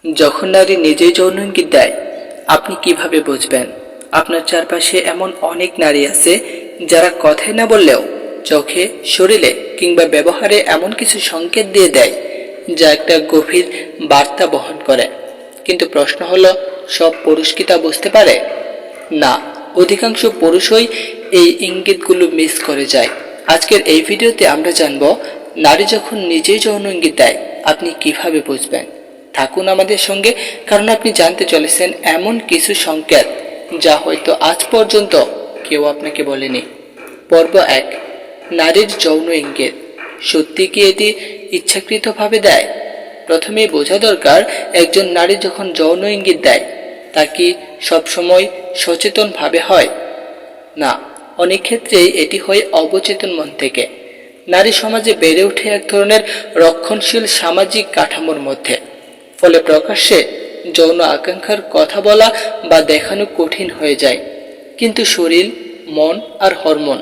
যখন নারী নিজেই যৌন ইঙ্গিত দেয়, আপনি কিভাবে বুঝবেন? আপনার চারপাশে এমন অনেক নারী আছে যারা কথায় না বললেও চোখে, শরীরে কিংবা ব্যবহারে এমন কিছু সংকেত দিয়ে দেয় যা একটা গভীর বার্তা বহন করে। কিন্তু প্রশ্ন হলো, সব পুরুষ কি তা বুঝতে পারে? না, অধিকাংশ পুরুষই এই ইঙ্গিতগুলো মিস করে যায়। আজকের এই ভিডিওতে আমরা জানব, নারী যখন নিজেই যৌন ইঙ্গিত দেয় আপনি কিভাবে বুঝবেন। থাকুন আমাদের সঙ্গে, কারণ আপনি জানতে চলেছেন এমন কিছু সংকেত যা হয়তো আজ পর্যন্ত কেউ আপনাকে বলেনি। পর্ব ১, নারীর যৌন ইঙ্গিত। সত্যি কি এটি ইচ্ছাকৃতভাবে দেয়? প্রথমেই বোঝা দরকার, একজন নারী যখন যৌন ইঙ্গিত দেয় তা কি সবসময় সচেতনভাবে হয়? না, অনেক ক্ষেত্রেই এটি হয় অবচেতন মন থেকে। নারী সমাজে বেড়ে ওঠে এক ধরনের রক্ষণশীল সামাজিক কাঠামোর মধ্যে, ফলে প্রকাশ্যে যৌন আকাঙ্ক্ষার কথা বলা বা দেখানো কঠিন হয়ে যায়। কিন্তু শরীর, মন আর হরমোন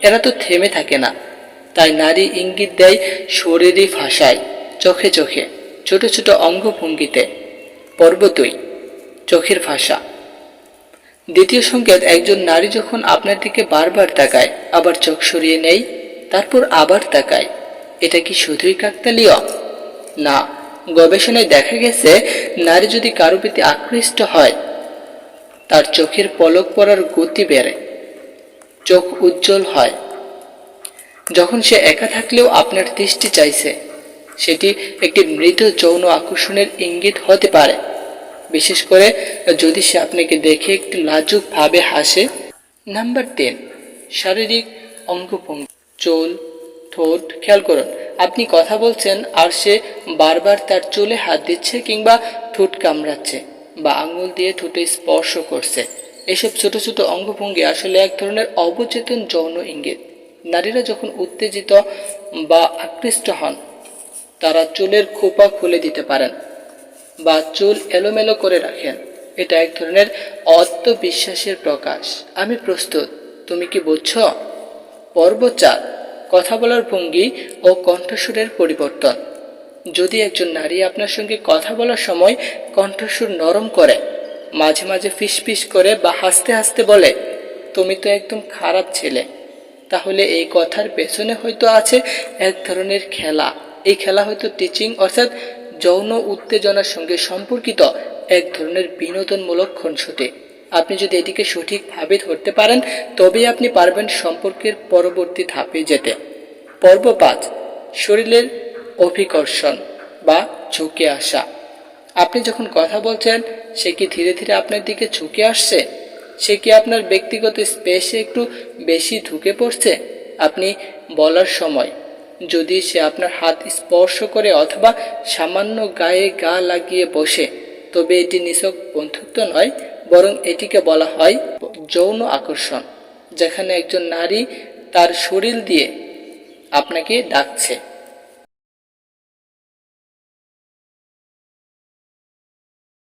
এরা তো থেমে থাকে না। তাই নারী ইঙ্গিত দেয় শরীরী ভাষায়, চোখে চোখে, ছোট ছোট অঙ্গভঙ্গিতে। পর্ব ২, চোখের ভাষা। দ্বিতীয় সংকেত, একজন নারী যখন আপনার দিকে বারবার তাকায়, আবার চোখ সরিয়ে নেয়, তারপর আবার তাকায়। এটা কি শুধুই কাকতালীয়? না, গবেষণায় দেখা গেছে নারী যদি কারো প্রতি আকৃষ্ট হয় তার চোখের পলক পড়ার গতি বেড়ে, চোখ উজ্জ্বল হয়। যখন সে একা থাকলেও আপনার দৃষ্টি চাইছে, সেটি একটি মৃত যৌন আকর্ষণের ইঙ্গিত হতে পারে। বিশেষ করে যদি সে আপনাকে দেখে একটু লাজুক ভাবে হাসে। নাম্বার ৩, শারীরিক অঙ্গভঙ্গি। চুল, ঠোঁট খেয়াল করুন। আপনি কথা বলছেন আর সে বারবার তার চুলে হাত দিচ্ছে কিংবা ঠোঁট কামড়াচ্ছে বা আঙুল দিয়ে ঠোঁটে স্পর্শ করছে। এসব ছোট ছোট অঙ্গভঙ্গি আসলে এক ধরনের অবচেতন যৌন ইঙ্গিত। নারীরা যখন উত্তেজিত বা আকৃষ্ট হন, তারা চুলের খোপা খুলে দিতে পারেন বা চুল এলোমেলো করে রাখেন। এটা এক ধরনের আত্মবিশ্বাসের প্রকাশ। আমি প্রস্তুত, তুমি কি বুঝছো? পর্ব ৪, কথা বলার ভঙ্গি ও কণ্ঠস্বরের পরিবর্তন। যদি একজন নারী আপনার সঙ্গে কথা বলার সময় কণ্ঠস্বর নরম করে, মাঝে মাঝে ফিসফিস করে বা হাসতে হাসতে বলে, তুমি তো একদম খারাপ ছেলে, তাহলে এই কথার পেছনে হয়তো আছে এক ধরনের খেলা। এই খেলা হয়তো টিচিং, অর্থাৎ যৌন উত্তেজনার সঙ্গে সম্পর্কিত এক ধরনের বিনোদনমূলক খুনসুটি। আপনি যদি এটিকে সঠিকভাবে ধরতে পারেন, তবেই আপনি পারবেন সম্পর্কের পরবর্তী ধাপে যেতে। পর্ব ৫, শরীরের অভিকর্ষণ বা ঝুঁকে আসা। আপনি যখন কথা বলছেন, সে কি ধীরে ধীরে আপনার দিকে ঝুঁকে আসছে? সে কি আপনার ব্যক্তিগত স্পেসে একটু বেশি ঢুকে পড়ছে? আপনি বলার সময় যদি সে আপনার হাত স্পর্শ করে অথবা সামান্য গায়ে গা লাগিয়ে বসে, তবে এটি নিছক বন্ধুত্ব নয়, বরং এটিকে বলা হয় যৌন আকর্ষণ, যেখানে একজন নারী তার শরীর দিয়ে আপনাকে ডাকছে।